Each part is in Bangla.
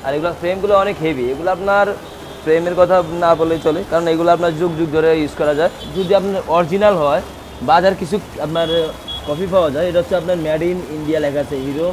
আর এগুলো ফ্রেমগুলো অনেক হেভি, এগুলো আপনার ফ্রেমের কথা না বললেই চলে, কারণ এগুলো আপনার যুগ যুগ ধরে ইউজ করা যায়। যদি আপনার অরিজিনাল হয়, বাজার কিছু আপনার কপি পাওয়া যায়, এটা হচ্ছে আপনার মেড ইন ইন্ডিয়া লেখা আছে, হিরো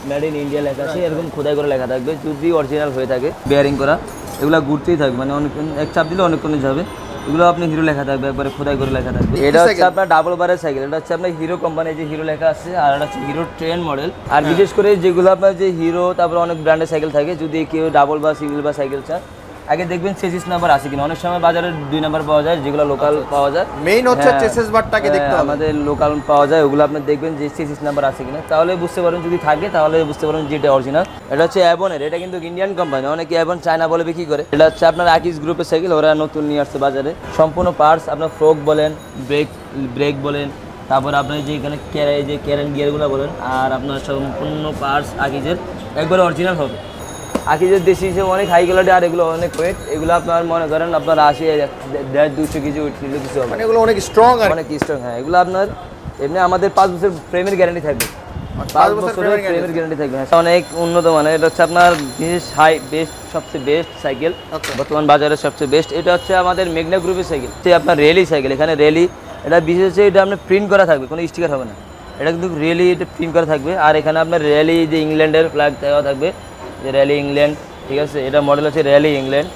মেড ইন ইন্ডিয়া লেখা আছে, এরকম খোদাই করে লেখা থাকবে। যদি অরিজিনাল হয়ে থাকে বেয়ারিং করা, এগুলো ঘুরতেই থাকবে, মানে অনেকক্ষণ এক চাপ দিলে অনেকক্ষণ যাবে। এগুলো আপনি হিরো লেখা থাকবে, একবারে খোদাই করে লেখা থাকবে। এটা হচ্ছে আপনার ডাবল বারের সাইকেল, এটা হচ্ছে আপনার হিরো কোম্পানি, যে হিরো লেখা আছে, আর এটা হচ্ছে হিরো ট্রেন মডেল। আর বিশেষ করে যেগুলো আপনার যে হিরো, তারপরে অনেক ব্র্যান্ডের সাইকেল থাকে, যদি কেউ ডাবল বা সিঙ্গেল বা সাইকেল চায়, আগে দেখবেন চেসিস নাম্বার আছে কিনা। অনেক সময় বাজারে 2 নাম্বার পাওয়া যায়, যেগুলো লোকাল পাওয়া যায়। মেইন হচ্ছে চেসিস বারটাকে দেখতে হবে, আমাদের লোকাল পাওয়া যায়, ওগুলো আপনি দেখবেন যে চেসিস নাম্বার আছে কিনা, তাহলে বুঝতে পারবেন। যদি থাকে তাহলে বুঝতে পারবেন যে এটা অরিজিনাল। এটা হচ্ছে অ্যাবনের, এটা কিন্তু ইন্ডিয়ান কোম্পানি, অনেকে অ্যাবন চায়না বলে বিক্রি করে। এটা হচ্ছে আপনার আকিস গ্রুপের সাইকেল, ওরা নতুন নিয়ে আসছে বাজারে। সম্পূর্ণ পার্টস আপনার ফ্রক বলেন, ব্রেক বলেন, তারপর আপনার যে এখানে যে ক্যারেন গিয়ারগুলো বলেন, আর আপনার সম্পূর্ণ পার্টস আকিজের একবারে অরিজিনাল হবে। আকিজের দেশি হিসেবে অনেক হাই কোয়ালিটি, আর এগুলো অনেক ওয়েট। এগুলো আপনার মনে করেন আপনার 80-150 কেজি ওয়েট কিলো কিছু হবে, মানে এগুলো অনেক স্ট্রং, আর অনেক স্ট্রং। হ্যাঁ, এগুলো আপনার এমনি আমাদের 5 বছর ফ্রেমের গ্যারান্টি থাকবে, 5 বছরের ফ্রেমের গ্যারান্টি থাকবে। অনেক উন্নত মানের। এটা হচ্ছে আপনার বিশেষ সবচেয়ে বেস্ট সাইকেল বর্তমান বাজারে, সবচেয়ে বেস্ট। এটা হচ্ছে আমাদের মেঘনা গ্রুপের সাইকেল, আপনার র্যালি সাইকেল। এখানে র্যালি, এটা বিশেষ হচ্ছে এটা আপনার প্রিন্ট করা থাকবে, কোনো স্টিকার হবে না, এটা কিন্তু র্যালি এটা প্রিন্ট করা থাকবে। আর এখানে আপনার র্যালি যে ইংল্যান্ডের ফ্ল্যাগ দেওয়া থাকবে, যে র্যালি ইংল্যান্ড, ঠিক আছে, এটা মডেল হচ্ছে র্যালি ইংল্যান্ড।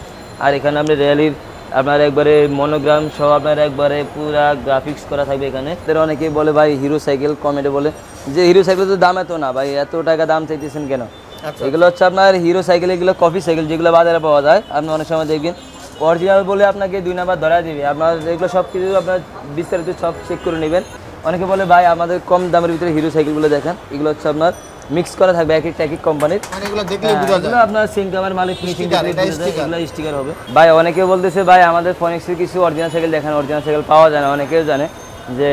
আর এখানে আপনি র্যালির আপনার একবারে মনোগ্রাম সহ আপনার একবারে পুরা গ্রাফিক্স করা থাকবে এখানে। অনেকেই বলে ভাই হিরো সাইকেল, কমেন্টে বলে যে হিরো সাইকেল তো দাম এত না ভাই, এত টাকা দাম চাইতেছেন কেন? এগুলো হচ্ছে আপনার হিরো সাইকেল, এগুলো কপি সাইকেল, যেগুলো বাজারে পাওয়া যায়। আপনি অনেক সময় দেখবেন অরিজিনাল বলে আপনাকে 2 নাম্বার ধরা দিবে। আপনার এগুলো সব কিছু আপনার বিস্তারিত সব চেক করে নেবেন। অনেকে বলে ভাই আমাদের কম দামের ভিতরে হিরো সাইকেলগুলো দেখেন, এগুলো হচ্ছে আপনার মিক্স করা থাকবে এক এক কোম্পানির। এগুলো দেখলে বোঝা যায় আপনার সিঙ্গামের মালিক ফিনিশিং এগুলো স্টিকার হবে। ভাই অনেকে বলতেছে ভাই আমাদের ফনিক্সের কিছু অরিজিনাল সাইকেল দেখেন, অরিজিনাল সাইকেল পাওয়া যায় না। অনেকেও জানে যে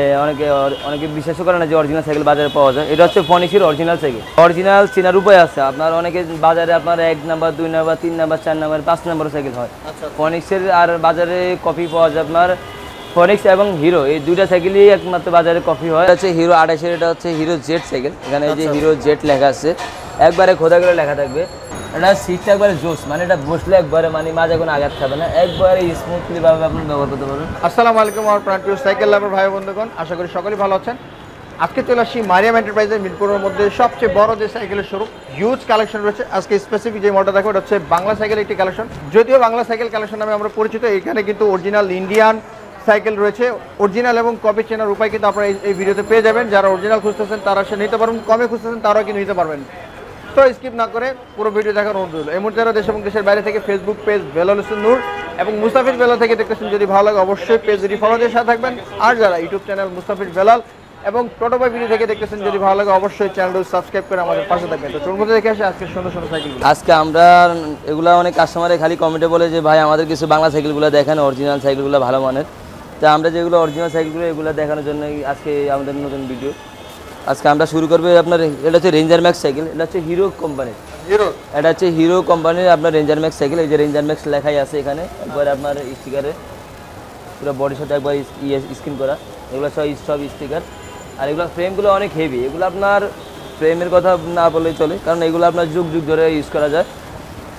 অনেকে বিশ্বাসও করে না যে অরিজিনাল সাইকেল বাজারে পাওয়া যায়। এটা হচ্ছে ফনিক্সের অরিজিনাল সাইকেল। অরিজিনাল চেনার উপায় আছে আপনার, অনেকে বাজারে আপনার 1 number 2 number 3 number 4 number 5 number cycle হয় ফনিক্সের। আর বাজারে কপি পাওয়া যায় আপনার ফনিক্স এবং হিরো, এই দুইটা সাইকেলই একমাত্র বাজারে কপি হয়। এটা হচ্ছে হিরো 28, এটা হচ্ছে হিরো জেড সাইকেল। এখানে যে হিরো জেড লেখা আছে, একবারে খোদা করে লেখা থাকবে। এটা সিটটা একবারে জোস, মানে এটা বসলে একবারে মানে মাঝে কোনো আঘাত খাবে না, একবারে স্মুথলি ভাবে আপনি ব্যবহার করতে পারবেন। আসসালামু আলাইকুম আমার প্রিয় সাইকেল লাভার ভাই বন্ধুগণ, আশা করি সকলেই ভালো আছেন। আজকে চলে আসি মারিয়াম এন্টারপ্রাইজের মিরপুরের মধ্যে সবচেয়ে বড় যে সাইকেলের শোরুম, হিউজ কালেকশন রয়েছে। আজকে স্পেসিফিক যে মডেলটা দেখো, এটা হচ্ছে বাংলা সাইকেল একটি কালেকশন। যদিও বাংলা সাইকেল কালেকশন নামে আমরা পরিচিত, এখানে কিন্তু অরিজিনাল ইন্ডিয়ান সাইকেল রয়েছে। অরিজিনাল এবং কপি চেনার উপায় কিন্তু আপনারা এই ভিডিওতে পেয়ে যাবেন। যারা অরিজিনাল খুঁজতেছেন তারা সে নিতে পারবেন, কমে খুঁজতেছেন তারাও কিন্তু নিতে পারবেন। তো স্কিপ না করে পুরো ভিডিও দেখার অনুরোধ রইল। এই মুহূর্তে যারা দেশ এবং দেশের বাইরে থেকে ফেসবুক পেজ বেলাল হোসেন নূর এবং মুস্তাফিজ বেলাল থেকে দেখতেছেন, যদি ভালো লাগে অবশ্যই পেজটি ফলো দিয়ে সাথে থাকবেন। আর যারা ইউটিউব চ্যানেল মুস্তাফিজ বেলাল এবং টোটোবাই ভিডিও থেকে দেখতেছেন, যদি ভালো লাগে অবশ্যই চ্যানেলটি সাবস্ক্রাইব করে আমাদের পাশে থাকবেন। তো চলুন দেখে আসি আজকে সুন্দর সুন্দর সাইকেল। আজকে আমরা এগুলা অনেক কাস্টমারে খালি কমেন্টে বলে যে ভাই আমাদের কিছু বাংলা সাইকেলগুলো দেখেন, অরিজিনাল সাইকেলগুলো ভালো মানের। তা আমরা যেগুলো অরিজিনাল সাইকেলগুলো এগুলো দেখানোর জন্য আজকে আমাদের নতুন ভিডিও। আজকে আমরা শুরু করবো আপনার, এটা হচ্ছে রেঞ্জার ম্যাক্স সাইকেল। এটা হচ্ছে হিরো কোম্পানির, এটা হচ্ছে হিরো কোম্পানির আপনার রেঞ্জার ম্যাক্স সাইকেল। এই যে রেঞ্জার ম্যাক্স লেখাই আছে এখানে, একবার আপনার স্টিকারে পুরো বডির সাথে একবার স্ক্রিন করা, এগুলো সব স্টিকার। আর এগুলো ফ্রেমগুলো অনেক হেভি, এগুলো আপনার ফ্রেমের কথা না বললেই চলে, কারণ এগুলো আপনার যুগ যুগ ধরে ইউজ করা যায়।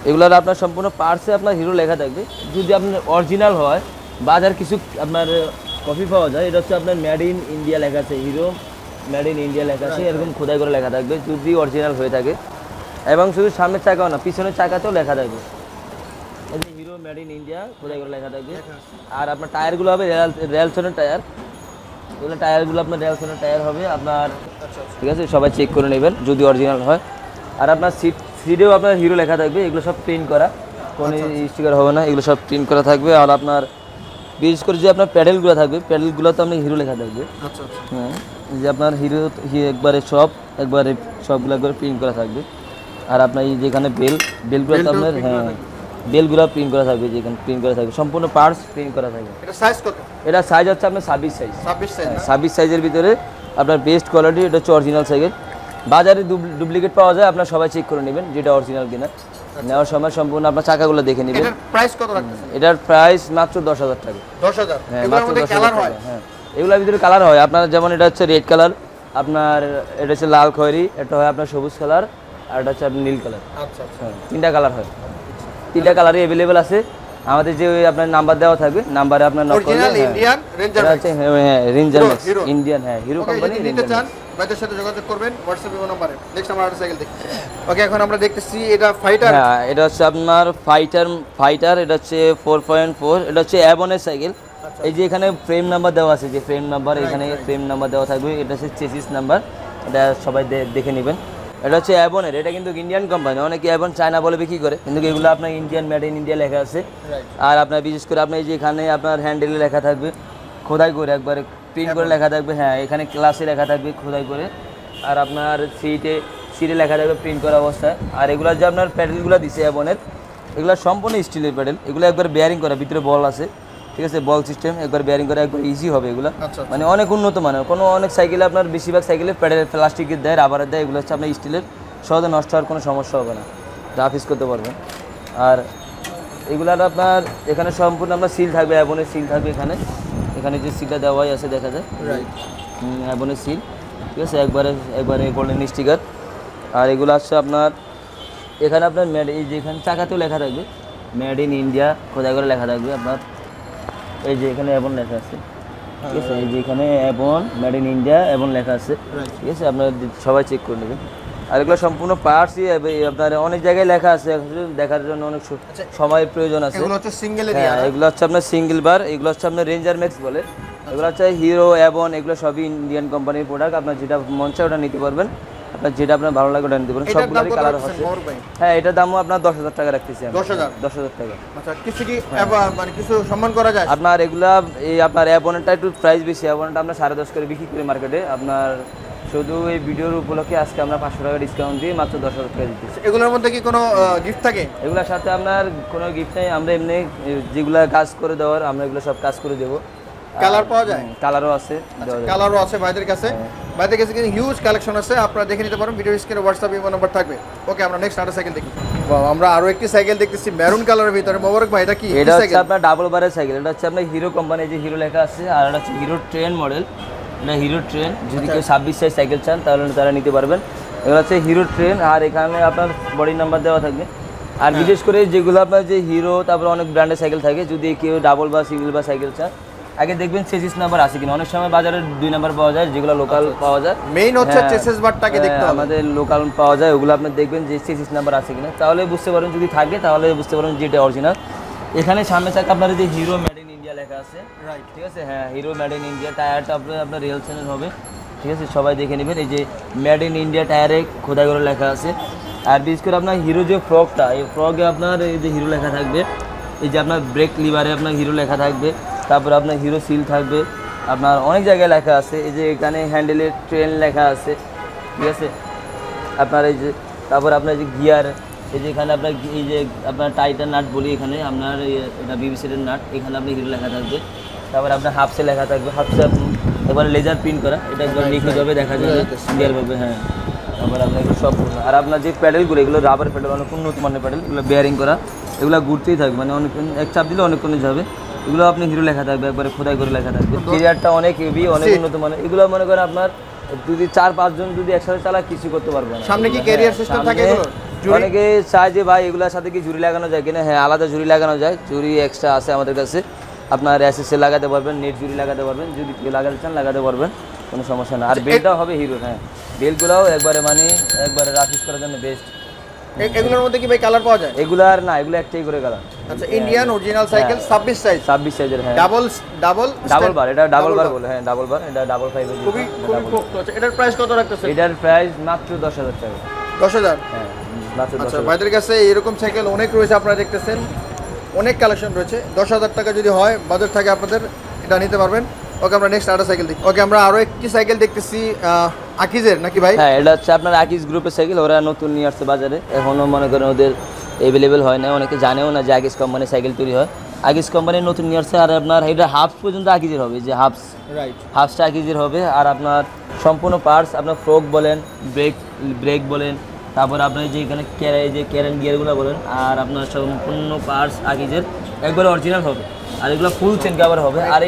এগুলোর আপনার সম্পূর্ণ পার্টসে আপনার হিরো লেখা থাকবে। যদি আপনার অরিজিনাল হয়, বাজার কিছু আপনার কপি পাওয়া যায়, এটা হচ্ছে আপনার মেড ইন ইন্ডিয়া লেখা আছে, হিরো মেড ইন ইন্ডিয়া লেখা আছে, এরকম খোদাই করে লেখা থাকবে যদি অরিজিনাল হয়ে থাকে। এবং শুধু সামনের চাকাও না, পিছনের চাকাতেও লেখা থাকবে, এই যে হিরো মেড ইন ইন্ডিয়া খোদাই করে লেখা থাকবে। আর আপনার টায়ারগুলো হবে রেলসনের টায়ার, এগুলো টায়ারগুলো আপনার রেলসনের টায়ার হবে আপনার, ঠিক আছে, সবাই চেক করে নেবেন যদি অরিজিনাল হয়। আর আপনার সিটেও আপনার হিরো লেখা থাকবে, এগুলো সব প্রিন্ট করা, কোনো স্টিকার হবে না, এগুলো সব প্রিন্ট করা থাকবে। আর আপনার বিশেষ করে যে আপনার প্যাডেলগুলো থাকবে, প্যাডেলগুলো তো আপনার হিরো লেখা থাকবে। হ্যাঁ, যে আপনার হিরো একবারে সবগুলো একবারে প্রিন্ট করা থাকবে। আর আপনার এই যেখানে বেলগুলো তো আপনার, হ্যাঁ বেলগুলো প্রিন্ট করা থাকবে, যেখানে প্রিন্ট করা থাকবে, সম্পূর্ণ পার্টস প্রিন্ট করা থাকবে। এটা সাইজ কত? এটা সাইজ হচ্ছে আপনার 26 সাইজ, 26 সাইজের ভিতরে আপনার বেস্ট কোয়ালিটি। এটা হচ্ছে অরিজিনাল সাইকেল। বাজারে ডুপ্লিকেট পাওয়া যায়, আপনার সবাই চেক করে নেবেন যেটা অরিজিনাল কিনা। নেওয়ার সময় সম্পূর্ণ আপনার চাকাগুলো দেখে নেবেন। এটার প্রাইস কত রাখতেছেন? এটার প্রাইস মাত্র 10,000 টাকা। 10,000? হ্যাঁ, মাত্র 10,000 টাকা। হ্যাঁ, এগুলোর ভিতরে কালার হয় আপনার, যেমন এটা হচ্ছে রেড কালার, আপনার এটা হচ্ছে লাল খয়েরি, এটা হয় আপনার সবুজ কালার, আর এটা হচ্ছে আপনার নীল কালার। আচ্ছা আচ্ছা। হ্যাঁ, 3টা কালার হয়, 3টা কালারই অ্যাভেলেবেল আছে আমাদের। যে আপনার নাম্বার দেওয়া থাকবে, নাম্বারে আপনার নক করলে অরিজিনাল ইন্ডিয়ান রেঞ্জার আছে। হ্যাঁ রেঞ্জার ম্যাক্স হিরো ইন্ডিয়ান, হ্যাঁ হিরো কোম্পানি। নিতে চান ভাইদের সাথে যোগাযোগ করবেন হোয়াটসঅ্যাপ নম্বরে। নেক্সট আমরা একটা সাইকেল দেখি। ওকে, এখন আমরা দেখতেছি এটা ফাইটার। হ্যাঁ এটা হচ্ছে আপনার ফাইটার, এটা হচ্ছে 4.4, এটা হচ্ছে অ্যাবনের সাইকেল। এই যে এখানে ফ্রেম নাম্বার দেওয়া আছে, যে ফ্রেম নাম্বার, এখানে ফ্রেম নাম্বার দেওয়া থাকবে। এটা হচ্ছে চেসিস নাম্বার, এটা সবাই দেখে নেবেন। এটা হচ্ছে অ্যাবনের, এটা কিন্তু ইন্ডিয়ান কোম্পানি। অনেকে অ্যাবন চায়না বলে বিক্রি করে, কিন্তু এগুলো আপনার ইন্ডিয়ান, মেড ইন ইন্ডিয়া লেখা আছে। আর আপনার বিশেষ করে আপনার এই যে এখানে আপনার হ্যান্ডেলে লেখা থাকবে খোদাই করে, একবারে প্রিন্ট করে লেখা থাকবে। হ্যাঁ এখানে ক্লাসে লেখা থাকবে খোদাই করে। আর আপনার সিটে লেখা থাকবে প্রিন্ট করা অবস্থায়। আর এগুলো যে আপনার প্যাডেলগুলো দিছে অ্যাবনের, এগুলো সম্পূর্ণ স্টিলের প্যাডেল। এগুলো একবার বেয়ারিং করা, ভিতরে বল আছে, ঠিক আছে, বল সিস্টেম। একবার বেয়ারিং করা, একবার ইজি হবে এগুলো। মানে অনেক উন্নত মানের। অনেক সাইকেলে আপনার বেশিরভাগ সাইকেলে প্যাডেল প্লাস্টিকের দেয়, রাবারের দেয়। এগুলো হচ্ছে আপনার স্টিলের, সহজে নষ্ট হওয়ার কোনো সমস্যা হবে না, রাফ ইউজ করতে পারবেন। আর এগুলার আপনার এখানে সম্পূর্ণ আপনার সিল থাকবে, অ্যাবনের সিল থাকবে। এখানে যে সিলটা দেওয়াই আছে দেখা যায়, অ্যাবনের সিল, ঠিক আছে, একবারে গোল্ডেন স্টিকার। আর এগুলো হচ্ছে আপনার এখানে আপনার এই যে এখানে চাকাতেও লেখা থাকবে মেড ইন ইন্ডিয়া, খোদাই করে লেখা থাকবে আপনার। এই যে এখানে অ্যাবন লেখা আছে, ঠিক আছে, এই যে এখানে অ্যাবন মেড ইন ইন্ডিয়া অ্যাবন লেখা আছে, ঠিক আছে, আপনারা সবাই চেক করে নেবেন। আর এগুলো সম্পূর্ণ পার্টসই আপনার অনেক জায়গায় লেখা আছে, দেখার জন্য অনেক সময়ের প্রয়োজন আছে। এগুলো হচ্ছে সিঙ্গেল এরিয়া, এগুলো হচ্ছে আপনার সিঙ্গেল বার। এগুলো হচ্ছে আপনার রেঞ্জার ম্যাক্স বলে। এগুলো হচ্ছে হিরো, অ্যাবন, এগুলো সবই ইন্ডিয়ান কোম্পানির প্রোডাক্ট। আপনার যেটা মন চায় ওটা নিতে পারবেন, আপনার যেটা আপনার ভালো লাগে ওটা নিতে পারেন। সবগুলোরই কালার আছে। হ্যাঁ এটার দামও আপনার 10,000 টাকা রাখতেছি। 10,000 টাকা। আচ্ছা, কিছু কি মানে কিছু সম্মান করা যায়? আপনার এগুলা এই আপনার অ্যাবনটা একটু প্রাইস বেশি। অ্যাবনটা আমরা 10.5 করে বিক্রি করি মার্কেটে। আপনার শুধু এই ভিডিওর উপলক্ষে আজকে আমরা 500 টাকা ডিসকাউন্ট দিয়ে মাত্র 10,000 টাকা দিচ্ছি। এগুলোর মধ্যে কি কোনো গিফট থাকে? এগুলোর সাথে আপনার কোনো গিফট নেই। আমরা এমনি যেগুলো কাজ করে দেওয়ার, আমরা এগুলো সব কাজ করে দেবো। কালার পাওয়া যায়? কালারও আছে, কালারও আছে ভাইদের কাছে। ভাইদের কাছে কিন্তু হিউজ কালেকশন আছে, আপনারা দেখে নিতে পারেন। ভিডিও স্ক্রিনে হোয়াটসঅ্যাপ নাম্বার থাকবে। ওকে, আমরা নেক্সট আরেকটা সাইকেল দেখি। আমরা আরো একটি সাইকেল দেখতেছি মেরুন কালারের ভিতরে। মোবারক ভাই, এটা কি? এটা হচ্ছে আপনার ডাবল বারের সাইকেল। এটা হচ্ছে আপনার হিরো কোম্পানি, যে হিরো লেখা আছে। আর এটা হচ্ছে হিরো ট্রেন মডেল। এটা হিরো ট্রেন। যদি কেউ 26 সাইজ সাইকেল চান তাহলে তারা নিতে পারবেন। এগুলো হচ্ছে হিরো ট্রেন। আর এখানে আপনার বডি নাম্বার দেওয়া থাকবে। আর বিশেষ করে যেগুলো আপনার যে হিরো, তারপর অনেক ব্র্যান্ডের সাইকেল থাকে, যদি কেউ ডাবল বা সিঙ্গেল বা সাইকেল চান আগে দেখবেন চেসিস নাম্বার আছে কিনা। অনেক সময় বাজারে 2 নাম্বার পাওয়া যায়, যেগুলো লোকাল পাওয়া যায়। মেইন হচ্ছে চেসিস বারটাকে দেখতে হবে। আমাদের লোকাল পাওয়া যায়, ওগুলো আপনি দেখবেন যে চেসিস নাম্বার আছে কিনা, তাহলে বুঝতে পারেন। যদি থাকে তাহলে বুঝতে পারেন যে এটা অরিজিনাল। এখানে সামনে চাকা আপনার যে হিরো মেড ইন ইন্ডিয়া লেখা আছে, রাইট, ঠিক আছে। হ্যাঁ হিরো মেড ইন ইন্ডিয়া। টায়ারটা আপনার রিয়েল চ্যানেল হবে, ঠিক আছে, সবাই দেখে নেবেন। এই যে মেড ইন ইন্ডিয়া টায়ারে খোদাই করে লেখা আছে। আর বিশেষ করে আপনার হিরো যে ফ্রকটা, এই ফ্রকে আপনার এই যে হিরো লেখা থাকবে। এই যে আপনার ব্রেক লিভারে আপনার হিরো লেখা থাকবে। তারপরে আপনার হিরো সিল থাকবে। আপনার অনেক জায়গায় লেখা আছে। এই যে এখানে হ্যান্ডেলের ট্রেন লেখা আছে, ঠিক আছে। আপনার এই যে তারপর আপনার যে গিয়ার, এই যে এখানে আপনার এই যে আপনার টাইটার নাট বলি, এখানে আপনার এটা বিবিসির নাট, এখানে আপনার হিরো লেখা থাকবে। তারপর আপনার হাফসে লেখা থাকবে। হাফসে একবার লেজার প্রিন্ট করা, এটা একবার নিখুঁতভাবে দেখা যাবে, ক্লিয়ারভাবে। হ্যাঁ তারপর আপনার এগুলো সব। আর আপনার যে প্যাডেলগুলো, এগুলো রাবার প্যাডেল, অনেক উন্নত মানের প্যাডেল। এগুলো বেয়ারিং করা, এগুলো ঘুরতেই থাকবে, মানে অনেকক্ষণ এক চাপ দিলে অনেকক্ষণ যাবে। এগুলো আপনি হিরো লেখা থাকবে, একবারে খোদাই করে লেখা থাকবে। ক্যারিয়ারটা অনেক হেভি, অনেক উন্নত মানের। এগুলো মনে করেন আপনার যদি 4-5 জন যদি একসাথে চালায় কিছু করতে পারবে না। সামনে কি ক্যারিয়ার সিস্টেম থাকে? অনেকে চায় যে ভাই এগুলোর সাথে কি ঝুড়ি লাগানো যায় কিনা। হ্যাঁ আলাদা ঝুড়ি লাগানো যায়, ঝুড়ি এক্সট্রা আছে আমাদের কাছে। আপনার এসএসএ লাগাতে পারবেন, নেট ঝুড়ি লাগাতে পারবেন, যদি কেউ লাগাতে চান লাগাতে পারবেন, কোনো সমস্যা না। আর বেলটাও হবে হিরো। হ্যাঁ বেলগুলোও একবারে রাফ ইউজ করার জন্য বেস্ট। এগুলোর মধ্যে কি ভাই কালার পাওয়া যায়? এগুলার না, এগুলো একটাই করে কালার। আচ্ছা, ইন্ডিয়ান অরিজিনাল সাইকেল 26 সাইজ, 26 সাইজের। হ্যাঁ ডাবল বার, এটা ডাবল বার বলে। হ্যাঁ ডাবল বার, এটা ডাবল 5 এর। খুবই পোক্ত আছে। এটার প্রাইস কত রাখতেছেন? এটার প্রাইস মাত্র 10,000 টাকা। 10,000? হ্যাঁ মাত্র 10,000। আচ্ছা, ভাইদের কাছে এরকম সাইকেল অনেক রয়েছে, আপনারা দেখতেছেন অনেক কালেকশন রয়েছে। 10,000 টাকা যদি হয় বাজার থাকে আপনাদের, এটা নিতে পারবেন। ওকে, আমরা নেক্সট আরেকটা সাইকেল দেখি। ওকে, আমরা আরো একটি সাইকেল দেখতেছি আকিজের নাকি ভাই? হ্যাঁ এটা হচ্ছে আপনার আকিজ গ্রুপের সাইকেল। ওরা নতুন নিয়ে আসছে বাজারে, এখনও মনে করেন ওদের অ্যাভেলেবেল হয় না। অনেকে জানেও না যে আকিজ কোম্পানির সাইকেল তৈরি হয়। আকিজ কোম্পানির নতুন নিয়ে আসছে। আর আপনার এটা হাফস পর্যন্ত আকিজের হবে, যে হাফসটা আকিজের হবে। আর আপনার সম্পূর্ণ পার্টস, আপনার ফ্রক বলেন, ব্রেক বলেন, তারপর আপনার যে এখানে ক্যারেন গিয়ারগুলো বলেন, আর আপনার সম্পূর্ণ পার্টস আকিজের একবারে অরিজিনাল হবে। আর এগুলো ফুল চেন কভার হবে। আর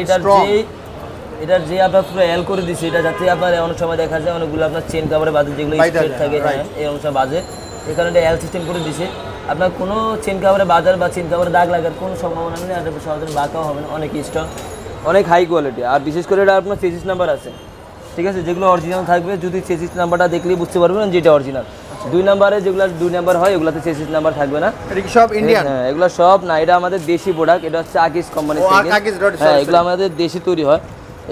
এটার যে আপনার পুরো এল করে দিচ্ছে, এটা যাতে আপনার অনেক সময় দেখা যায় অনেকগুলো আপনার চেন কভারে বাজে, যেগুলো স্ট্রেট থাকে, এই অংশে বাজে। এখানে একটা এল সিস্টেম করে দিছে, আপনার কোনো চেন কাভারে বাজার বা চেন কাভারে দাগ লাগার কোনো সম্ভাবনা নেই, আর সহজে বাঁকাও হবে না, অনেক স্ট্রং, অনেক হাই কোয়ালিটি। আর বিশেষ করে এটা আপনার চেসিস নাম্বার আছে, ঠিক আছে, যেগুলো অরিজিনাল থাকবে, যদি চেসিস নাম্বারটা দেখলেই বুঝতে পারবেন যে এটা অরিজিনাল। 2 নাম্বারে যেগুলো 2 নাম্বার হয় এগুলোতে চেসিস নাম্বার থাকবে না, এটা কি সব ইন্ডিয়ান? হ্যাঁ এগুলো সব না, এটা আমাদের দেশি প্রোডাক্ট, এটা হচ্ছে আকিজ কোম্পানির সাইকেল। হ্যাঁ এগুলো আমাদের দেশি তৈরি হয়,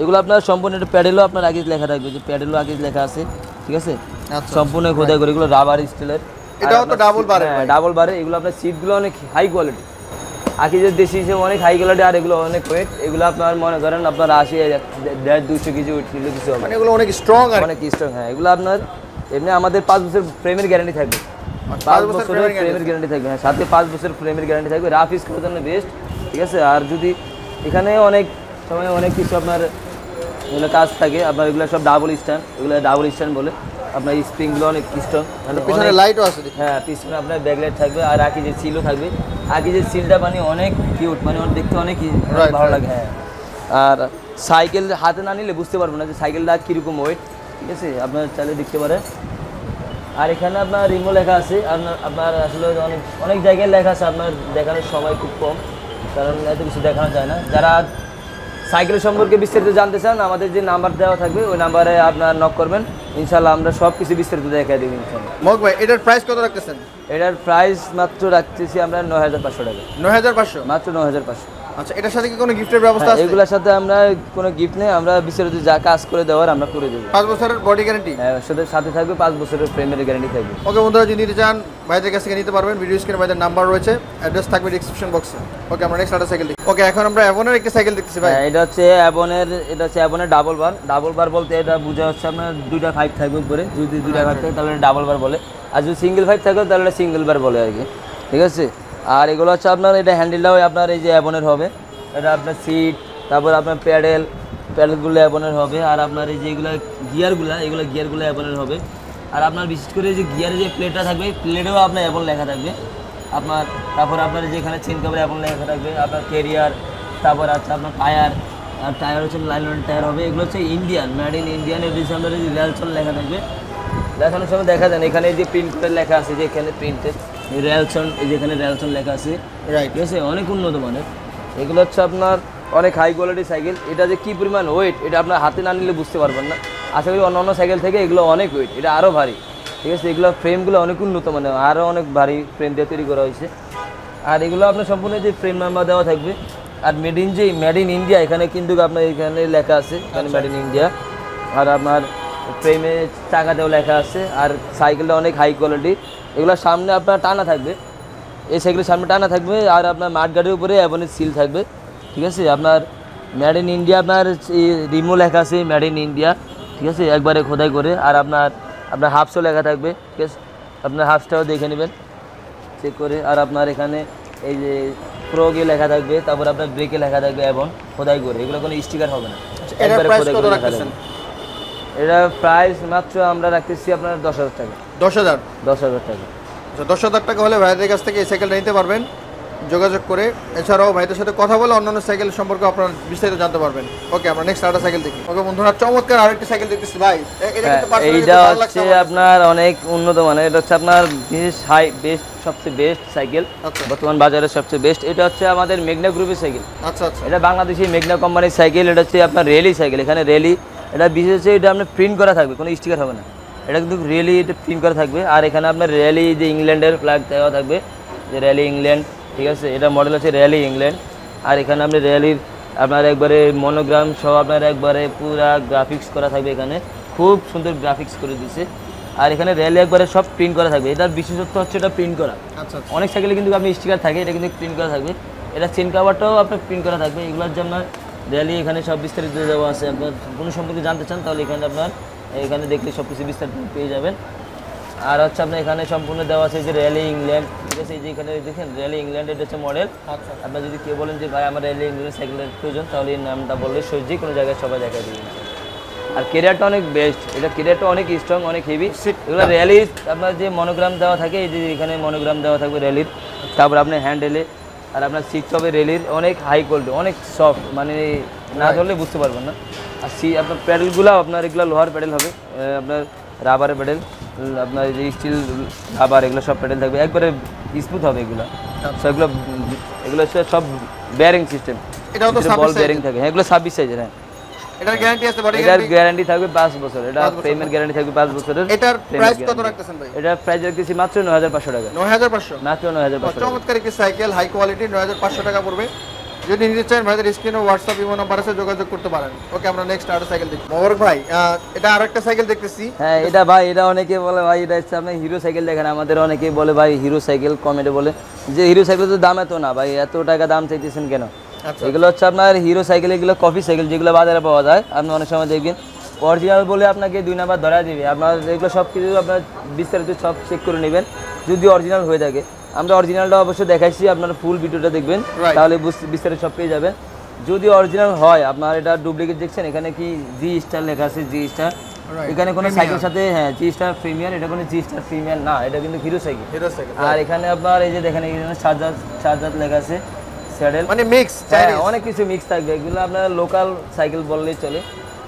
এগুলো আপনার সম্পূর্ণ এটা প্যাডেলও আপনার আকিজ লেখা থাকবে, যে প্যাডেলও আকিজ লেখা আছে, ঠিক আছে, সম্পূর্ণ খোদাই করে, এগুলো রাবার স্টিলের, এটাও তো ডাবল বারে। হ্যাঁ ডাবল বারে, এগুলো আপনার সিটগুলো অনেক হাই কোয়ালিটি, আকিজের দেশি হিসেবে অনেক হাই কোয়ালিটি, আর এগুলো অনেক ওয়েট, এগুলো আপনার মনে করেন আপনার 80-200 কেজি ওয়েট কিলো কিছু হবে, মানে এগুলো অনেক স্ট্রং, আর অনেক স্ট্রং। হ্যাঁ এগুলো আপনার এমনি আমাদের 5 বছর ফ্রেমের গ্যারান্টি থাকবে, 5 বছরের ফ্রেমের গ্যারান্টি থাকবে, হ্যাঁ সাথে 5 বছর ফ্রেমের গ্যারান্টি থাকবে, রাফ ইউজ করার জন্য বেস্ট, ঠিক আছে। আর যদি এখানে অনেক সময় অনেক কিছু আপনার এগুলো কাজ থাকে, আপনার এগুলো সব ডাবল স্ট্যান্ড, এগুলো ডাবল স্ট্যান্ড বলে, আপনার স্প্রিংগুলো অনেক স্ট্রং, মানে পিছনে লাইটও আছে, হ্যাঁ পিছনে আপনার ব্যাকলাইট থাকবে, আর আকিজের সিলও থাকবে, আকিজের সিলটা মানে অনেক কিউট, মানে দেখতে অনেক ভালো লাগে। হ্যাঁ আর সাইকেল হাতে না নিলে বুঝতে পারবো না যে সাইকেলটা কীরকম ওয়েট, ঠিক আছে, আপনার চাইলে দেখতে পারেন। আর এখানে আপনার রিমো লেখা আছে, আপনার আসলে অনেক অনেক জায়গায় লেখা আছে, আপনার দেখানোর সময় খুব কম, কারণ এত কিছু দেখানো যায় না। যারা সাইকেল সম্পর্কে বিস্তারিত জানতে চান, আমাদের যে নাম্বার দেওয়া থাকবে ওই নাম্বারে আপনার নক করবেন, ইনশাল্লাহ আমরা সব কিছু বিস্তারিত দেখাই দেবো ইনশাল্লাহ। মক ভাই এটার প্রাইস কত রাখতেছেন? এটার প্রাইস মাত্র রাখতেছি আমরা 9,500 টাকা। 9,500? মাত্র 9,500। আচ্ছা, এটার সাথে কি কোনো গিফটের ব্যবস্থা আছে? এগুলোর সাথে আমরা কোনো গিফট নেই, আমরা বিস্তারিত যা কাজ করে দেওয়ার আমরা করে দেবো। 5 বছরের বডি গ্যারান্টি? হ্যাঁ সাথে থাকবে 5 বছরের প্রেমের গ্যারান্টি থাকবে। ওকে বন্ধুরা, যদি নিতে চান ভাইদের কাছ থেকে নিতে পারবেন, ভিডিও স্ক্রিনে ভাইদের নাম্বার রয়েছে, অ্যাড্রেস থাকবে ডিসক্রিপশন বক্সে। ওকে আমরা নেক্সট একটা সাইকেল দেখি। ওকে এখন আমরা অ্যাভনের একটা সাইকেল দেখতেছি ভাই। এটা হচ্ছে অ্যাভনের ডাবল বার বলতে এটা বোঝা হচ্ছে আপনার 2টা 5 থাকবে উপরে, যদি 2টা 5 থাকে তাহলে ডাবল বার বলে, আর যদি সিঙ্গেল 5 থাকে তাহলে এটা সিঙ্গেল বার বলে আর কি, ঠিক আছে। আর এগুলো হচ্ছে আপনার এটা হ্যান্ডেলটাও আপনার এই যে অ্যাভনের হবে, এটা আপনার সিট, তারপর আপনার প্যাডেলগুলো অ্যাভনের হবে, আর আপনার এই যে এগুলো গিয়ারগুলো অ্যাভনের হবে, আর আপনার বিশেষ করে যে গিয়ারের যে প্লেটটা থাকবে, প্লেটেও আপনার অ্যাভন লেখা থাকবে আপনার, তারপর আপনার যেখানে চেন কাভারে অ্যাভন লেখা থাকবে, আপনার ক্যারিয়ার, তারপর আছে আপনার টায়ার, আর টায়ার হচ্ছে লাইলন টায়ার হবে, এগুলো হচ্ছে ইন্ডিয়ান, মেড ইন ইন্ডিয়ান, এর দিচ্ছে আপনার যে রেলসন লেখা থাকবে, লেখানোর সময় দেখা যায় এখানে যে প্রিন্ট করে লেখা আছে, যে এখানে প্রিন্টেড রেলসন, এই যেখানে রেলসন লেখা আছে, ঠিক আছে, অনেক উন্নত মানের। এগুলো হচ্ছে আপনার অনেক হাই কোয়ালিটি সাইকেল, এটা যে কী পরিমাণ ওয়েট এটা আপনার হাতে না নিলে বুঝতে পারবেন না, আশা করি অন্য সাইকেল থেকে এগুলো অনেক ওয়েট, এটা আরও ভারী, ঠিক আছে। এগুলো ফ্রেমগুলো অনেক উন্নত মানে আরও অনেক ভারী ফ্রেম দিয়ে তৈরি করা হয়েছে, আর এগুলো আপনার সম্পূর্ণ যে ফ্রেম নাম্বার দেওয়া থাকবে, আর মেড ইন ইন্ডিয়া এখানে কিন্তু আপনার এখানে লেখা আছে, এখানে মেড ইন ইন্ডিয়া, আর আপনার ফ্রেমে চাকাতেও লেখা আছে, আর সাইকেলটা অনেক হাই কোয়ালিটি। এগুলো সামনে আপনার টানা থাকবে, এই সাইকেলের সামনে টানা থাকবে, আর আপনার মাঠগাড়ির উপরে অ্যাভনের সিল থাকবে, ঠিক আছে। আপনার মেড ইন ইন্ডিয়া, আপনার রিমো লেখা আছে মেড ইন ইন্ডিয়া, ঠিক আছে, একবারে খোদাই করে, আর আপনার হাফসও লেখা থাকবে, ঠিক আছে, আপনার হাফসটাও দেখে নেবেন চেক করে, আর আপনার এখানে এই যে প্রোগে লেখা থাকবে, তারপর আপনার ব্রেকে লেখা থাকবে এবং খোদাই করে, এগুলো কোনো স্টিকার হবে না, একবারে খোদাই করে লেখা থাকবে। এটা প্রাইস মাত্র আমরা রাখতেছি আপনার 10,000 টাকা। 10,000? 10,000 টাকা। আচ্ছা, 10,000 টাকা হলে ভাইদের কাছ থেকে এই সাইকেলটা নিতে পারবেন যোগাযোগ করে, এছাড়াও ভাইদের সাথে কথা বলে অন্যান্য সাইকেল সম্পর্কে আপনারা বিস্তারিত জানতে পারবেন। ওকে আমরা নেক্সট আরেকটা সাইকেল দেখি। ওকে বন্ধুরা, চমৎকার আরেকটা সাইকেল দেখতেছি ভাই, এইটা হচ্ছে আপনার অনেক উন্নত মানের, এটা হচ্ছে আপনার সবচেয়ে বেস্ট সাইকেল বর্তমান বাজারে, সবচেয়ে বেস্ট। এটা হচ্ছে আমাদের মেঘনা গ্রুপের সাইকেল। আচ্ছা আচ্ছা, এটা বাংলাদেশি মেঘনা কোম্পানির সাইকেল, এটা হচ্ছে আপনার রেলি সাইকেল, এখানে রেলি, এটা বিশেষ এটা আপনার প্রিন্ট করা থাকবে, কোনো স্টিকার হবে না, এটা কিন্তু রেলি এটা প্রিন্ট করা থাকবে, আর এখানে আপনার রেলি যে ইংল্যান্ডের ফ্ল্যাগ দেওয়া থাকবে, যে রেলি ইংল্যান্ড, ঠিক আছে, এটা মডেল হচ্ছে রেলি ইংল্যান্ড, আর এখানে আপনি রেলির আপনার একবারে মনোগ্রাম সহ আপনার একবারে পুরা গ্রাফিক্স করা থাকবে, এখানে খুব সুন্দর গ্রাফিক্স করে দিচ্ছে, আর এখানে রেলি একবারে সব প্রিন্ট করা থাকবে। এটার বিশেষত্ব হচ্ছে এটা প্রিন্ট করা, অনেক সাইকেলে কিন্তু আপনি স্টিকার থাকে, এটা কিন্তু প্রিন্ট করা থাকবে, এটা চেন কাভারটাও আপনার প্রিন্ট করা থাকবে। এগুলোর জন্য রেলি এখানে সব বিস্তারিত দেওয়া আছে, আপনার কোনো সম্পর্কে জানতে চান তাহলে এখানে দেখলে সব কিছু বিস্তারিত পেয়ে যাবেন। আর হচ্ছে আপনার এখানে সম্পূর্ণ দেওয়া আছে যে রেলি ইংল্যান্ড, ঠিক আছে, এই যে এখানে দেখেন রেলি ইংল্যান্ড, এটা হচ্ছে মডেল। আপনার যদি কেউ বলেন যে ভাই আমার রেলি ইংল্যান্ড সাইকেলের প্রয়োজন, তাহলে এই নামটা বললে যে কোনো জায়গায় সবাই দেখা দিয়ে। আর কেরিয়ারটা অনেক বেস্ট, এটা কেরিয়ারটা অনেক স্ট্রং, অনেক হেভি। এগুলো র্যালির আপনার যে মনোগ্রাম দেওয়া থাকে, এই যে এখানে মনোগ্রাম দেওয়া থাকবে র্যালির, তারপর আপনার হ্যান্ডেলে, আর আপনার সিট হবে রেলির অনেক হাই কোয়ালিটি, অনেক সফট, মানে না ধরলে বুঝতে পারবেন না। আর আপনার প্যাডেলগুলো আপনার এগুলো লোহার প্যাডেল হবে, আপনার রাবারের প্যাডেল, আপনার এই যে স্টিল রাবার এগুলো সব প্যাডেল থাকবে, একবারে স্মুথ হবে এগুলো সবগুলো। এগুলো হচ্ছে সব বেয়ারিং সিস্টেম, এটাও তো বল বেয়ারিং থাকে। হ্যাঁ এগুলো 26 সাইজের। হ্যাঁ এটার গ্যারান্টি আছে, বডি এটার গ্যারান্টি থাকবে 5 বছর। এটা ফ্রেমের গ্যারান্টি থাকবে 5 বছরের। এটার প্রাইস কত রাখতেছেন ভাই? এটা প্রাইস রাখতেছি মাত্র 9500 টাকা। 9500 মাত্র 9500 টাকা। চমৎকার একটি সাইকেল, হাই কোয়ালিটি, 9500 টাকা পড়বে। যদি নিতে চান ভাইদের স্ক্রিনে হোয়াটসঅ্যাপ ইমো নাম্বার আছে, যোগাযোগ করতে পারেন। ওকে, আমরা নেক্সট আরো সাইকেল দেখি। মোবারক ভাই, এটা আরেকটা সাইকেল দেখতেছি। হ্যাঁ এটা ভাই, এটা অনেকে বলে ভাই এটা হচ্ছে আপনি হিরো সাইকেল দেখেন। আমাদের অনেকেই বলে ভাই হিরো সাইকেল, কমেন্টে বলে যে হিরো সাইকেল তো দাম এত না ভাই, এত টাকা দাম চাইতেছেন কেন? এগুলো হচ্ছে আপনার হিরো সাইকেল, এগুলো কফি সাইকেল যেগুলো বাজারে পাওয়া যায়। আপনি অনেক সময় দেখবেন অরিজিনাল বলে আপনাকে 2 নাম্বার ধরা দিবে। আপনার এগুলো সব কিছু আপনার বিস্তারিত সব চেক করে নেবেন যদি অরিজিনাল হয়ে থাকে। আমরা অরিজিনালটা অবশ্যই দেখাইছি, আপনারা ফুল ভিডিওটা দেখবেন তাহলে বিস্তারিত সব পেয়ে যাবেন। যদি অরিজিনাল হয়, আপনার এটা ডুপ্লিকেট দেখছেন, এখানে কি জি স্টার লেখা আছে, জি স্টার। এখানে কোনো সাইকেল সাথে হ্যাঁ জি স্টার প্রিমিয়ার, এটা কোনো জি স্টার প্রিমিয়ার না, এটা কিন্তু হিরো সাইকেল। আর এখানে আপনার এই যে দেখেন এখানে চার্জার লেখা আছে, স্যাডেল মানে মিক্স, অনেক কিছু মিক্স থাকবে। এগুলো আপনার লোকাল সাইকেল বললেই চলে।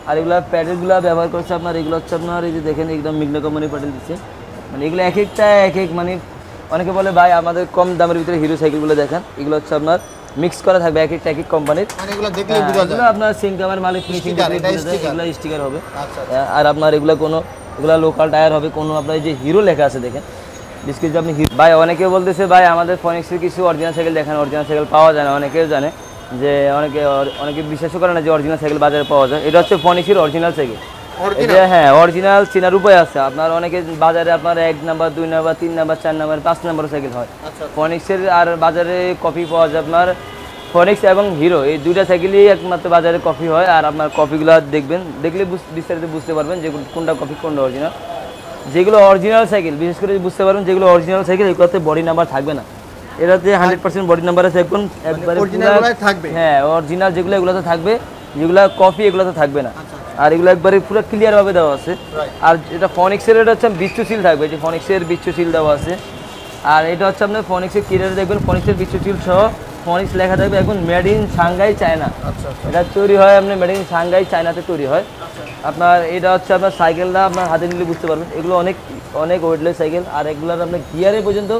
আর এগুলো প্যাডেলগুলো ব্যবহার করছে আপনার, এগুলো হচ্ছে আপনার এই যে দেখেন একদম মিগনা কোম্পানির প্যাডেল দিচ্ছে। মানে এগুলো এক একটা এক এক, মানে অনেকে বলে ভাই আমাদের কম দামের ভিতরে হিরো সাইকেলগুলো দেখেন, এগুলো হচ্ছে আপনার মিক্স করা থাকবে এক একটা এক এক কোম্পানির। মানে এগুলো দেখলে বোঝা যায় আপনার সিনকামের মালিক ফিনিশিং এগুলো স্টিকার হবে। আচ্ছা। আর আপনার এগুলো লোকাল টায়ার হবে। কোনো আপনার এই যে হিরো লেখা আছে দেখেন বিস্কিট আপনি ভাই। অনেকে বলতেছে ভাই আমাদের ফনিক্সের কিছু অরিজিনাল সাইকেল দেখেন, অরিজিনাল সাইকেল পাওয়া যায় না। অনেকেও জানে যে অনেকে বিশ্বাসও করে না যে অরিজিনাল সাইকেল বাজারে পাওয়া যায়। এটা হচ্ছে ফনিক্সের অরিজিনাল সাইকেল। হ্যাঁ অরিজিনাল চেনার উপায় আছে। আপনার অনেকে বাজারে আপনার 1 number 2 number 3 number 4 number 5 number cycle হয় ফনিক্সের। আর বাজারে কপি পাওয়া যায় আপনার ফনিক্স এবং হিরো, এই দুইটা সাইকেলই একমাত্র বাজারে কপি হয়। আর আপনার কপিগুলো দেখবেন, দেখলে বিস্তারিত বুঝতে পারবেন যে কোনটা কপি কোনটা অরিজিনাল। যেগুলো অরিজিনাল সাইকেল বিশেষ করে বুঝতে পারবেন, যেগুলো অরিজিনাল সাইকেল এগুলোতে বডি নাম্বার থাকবে না। এটাতে 100% বডি নাম্বার আছে একদম একবারে থাকবে। হ্যাঁ অরিজিনাল যেগুলো এগুলোতে থাকবে, যেগুলো কপি এগুলোতে থাকবে না। আর এগুলো একবারে পুরো ক্লিয়ার ভাবে দেওয়া আছে। আর এটা ফনিক্সের, এটা হচ্ছে বিচ্ছু সিল থাকবে, যে ফনিক্সের বিচ্ছু সিল দেওয়া আছে। আর এটা হচ্ছে আপনার ফনিক্সের কিনারে দেখবেন ফনিক্সের বিচ্ছু সিল সহ ফনিক্স লেখা থাকবে এখন মেড ইন সাংহাই চায়না। এটা তৈরি হয় আপনার মেড ইন সাংহাই চায়নাতে তৈরি হয়। আপনার এটা হচ্ছে আপনার সাইকেলটা আপনার হাতে নিলে বুঝতে পারবেন এগুলো অনেক অনেক ওয়েটলেস সাইকেল। আর এগুলোর আপনার গিয়ারে পর্যন্ত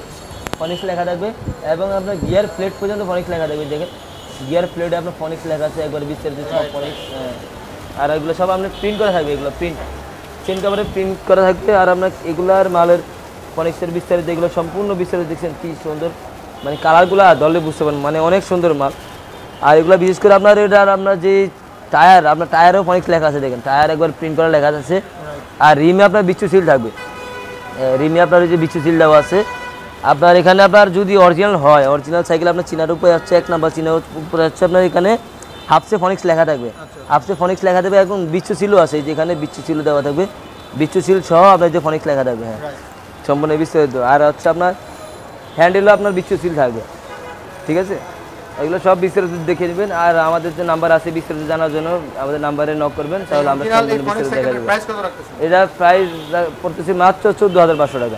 ফনিক্স লেখা থাকবে এবং আপনার গিয়ার প্লেট পর্যন্ত ফনিক্স লেখা থাকবে। দেখেন গিয়ার প্লেটে আপনার ফনিক্স লেখা আছে একবার বিস্তারিত সব ফনিক্স। আর এগুলো সব আপনার প্রিন্ট করা থাকবে, এগুলো প্রিন্ট কাভারে প্রিন্ট করা থাকবে। আর আপনার এগুলার মালের ফনিক্সের বিস্তারিত এগুলো সম্পূর্ণ বিস্তারিত দেখছেন কি সুন্দর, মানে কালারগুলো ধরলে বুঝতে পারেন মানে অনেক সুন্দর মাল। আর এগুলো বিশেষ করে আপনার এটা আপনার যে টায়ার, আপনার টায়ারেও ফনিক্স লেখা আছে দেখেন, টায়ার একবার প্রিন্ট করা লেখা আছে। আর রিমে আপনার বিচ্ছু সিল থাকবে, রিমে আপনার ওই যে বিচ্ছু সিল দেওয়া আছে। আপনার এখানে আপনার যদি অরিজিনাল হয়, অরিজিনাল সাইকেল আপনার চিনার উপরে হচ্ছে 1 নাম্বার চিনার উপরে হচ্ছে আপনার এখানে হাফসে ফনিক্স লেখা থাকবে। হাফসে ফনিক্স লেখা থাকবে এখন বিচ্ছু সিলও আছে, যেখানে বিচ্ছু সিল দেওয়া থাকবে, বিচ্ছু সিল সহ আপনার যে ফনিক্স লেখা থাকবে। হ্যাঁ সম্পূর্ণ বিস্তারিত। আর হচ্ছে আপনার হ্যান্ডেলও আপনার বিচ্ছু সিল থাকবে, ঠিক আছে। এগুলো সব বিস্তারিত দেখে নেবেন। আর আমাদের যে নাম্বার আছে বিস্তারিত জানার জন্য আমাদের নাম্বারে নক করবেন, তাহলে আমরা বিস্তারিত দেখা দেবো। এটা প্রাইস পড়তেছে মাত্র 14,500 টাকা।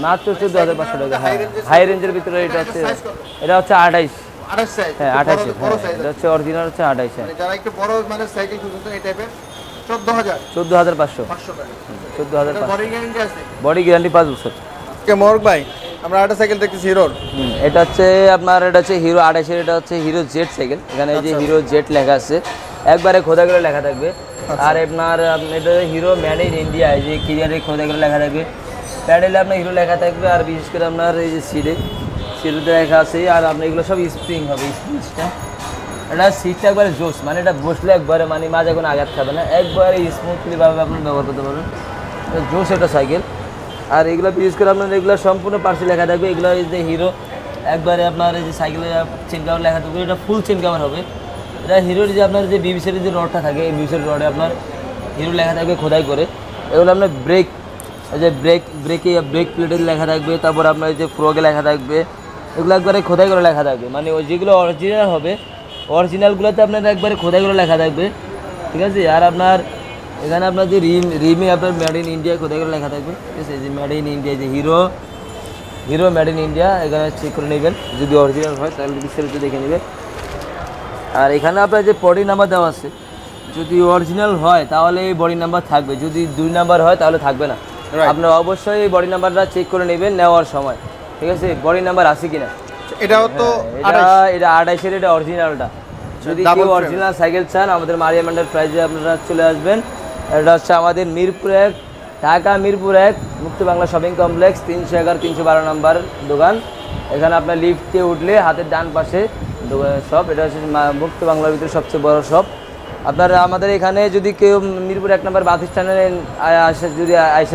মাত্র 14,500 টাকা। হ্যাঁ হাই রেঞ্জের ভিতরে এটা হচ্ছে 28। হ্যাঁ 28। এটা হচ্ছে অরিজিনাল হচ্ছে 28। যারা একটু বড় মানে সাইকেল খুঁজছেন এই টাইপের 14,500 টাকা। 14,500 বডি গ্যারান্টি 5 বছর। মোরক ভাই আমরা একটা সাইকেল দেখতেছি হিরোর, এটা হচ্ছে আপনার এটা হচ্ছে হিরো 28 এটা হচ্ছে হিরো জেড সাইকেল। এখানে যে হিরো জেড লেখা আছে একবারে খোদা করে লেখা থাকবে। আর আপনার এটা হিরো মেড ইন ইন্ডিয়া, এই যে ক্লিয়ারে খোদা করে লেখা থাকবে। প্যাডেলে আপনার হিরো লেখা থাকবে। আর বিশেষ করে আপনার এই যে সিটে লেখা আছে। আর আপনার এগুলো সব স্প্রিং হবে, স্প্রিংটা এটা সিটটা একবারে জোস, মানে এটা বসলে একবারে মানে মাঝে কোনো আঘাত খাবে না, একবারে স্মুথলিভাবে আপনি ব্যবহার করতে পারবেন। জোস একটা সাইকেল। আর এগুলো বিশেষ করে আপনার এগুলো সম্পূর্ণ পার্সে লেখা থাকবে। এগুলো এই যে হিরো একবারে আপনার এই যে সাইকেলের চেন কাভার লেখা থাকবে, এটা ফুল চেন কাভার হবে। এটা হিরোর যে আপনার যে বিবিসির যে রডটা থাকে, এই বিবিসির রডে আপনার হিরো লেখা থাকবে খোদাই করে। এগুলো আপনার ব্রেক, এই যে ব্রেক প্লেটে লেখা থাকবে। তারপর আপনার এই যে ফ্রগে লেখা থাকবে, এগুলো একবারে খোদাই করে লেখা থাকবে। মানে ওই যেগুলো অরিজিনাল হবে, অরিজিনালগুলোতে আপনার একবারে খোদাই করে লেখা থাকবে, ঠিক আছে। আর আপনার এখানে আপনার যে রিমে আপনার মেড ইন ইন্ডিয়া খোদাই করে লেখা থাকবে, ঠিক আছে। যে মেড ইন ইন্ডিয়া, যে হিরো মেড ইন ইন্ডিয়া, এখানে চেক করে নেবেন। যদি অরিজিনাল হয় তাহলে বিস্তারিত দেখে নেবেন। আর এখানে আপনার যে বডি নাম্বার দেওয়া আছে, যদি অরিজিনাল হয় তাহলে এই বডি নাম্বার থাকবে, যদি 2 নাম্বার হয় তাহলে থাকবে না। Right. আপনারা অবশ্যই এই বডি নাম্বারটা চেক করে নেবেন নেওয়ার সময়, ঠিক আছে, বডি নাম্বার আছে কিনা। এটাও তো এটা 28-এর, এটা অরিজিনালটা। যদি double কেউ frame। অরিজিনাল সাইকেল চান আমাদের মারিয়াম এন্টারপ্রাইজে আপনারা চলে আসবেন। এটা হচ্ছে আমাদের মিরপুর 1, ঢাকা মিরপুর 1, মুক্ত বাংলা শপিং কমপ্লেক্স, 311-312 নাম্বার দোকান। এখানে আপনার লিফটে উঠলে হাতের ডান পাশে শপ। এটা হচ্ছে মুক্ত বাংলার ভিতরে সবচেয়ে বড় শপ। আপনারা আমাদের এখানে যদি কেউ মিরপুর 1 নম্বর বাস স্ট্যান্ডে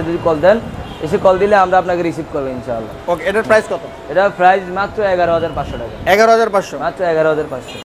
যদি কল দেন, এসে কল দিলে আমরা আপনাকে রিসিভ করবো ইনশাআল্লাহ। ওকে, এটার প্রাইস কত? এটা প্রাইস মাত্র 11,500 টাকা। 11,500। মাত্র 11,500।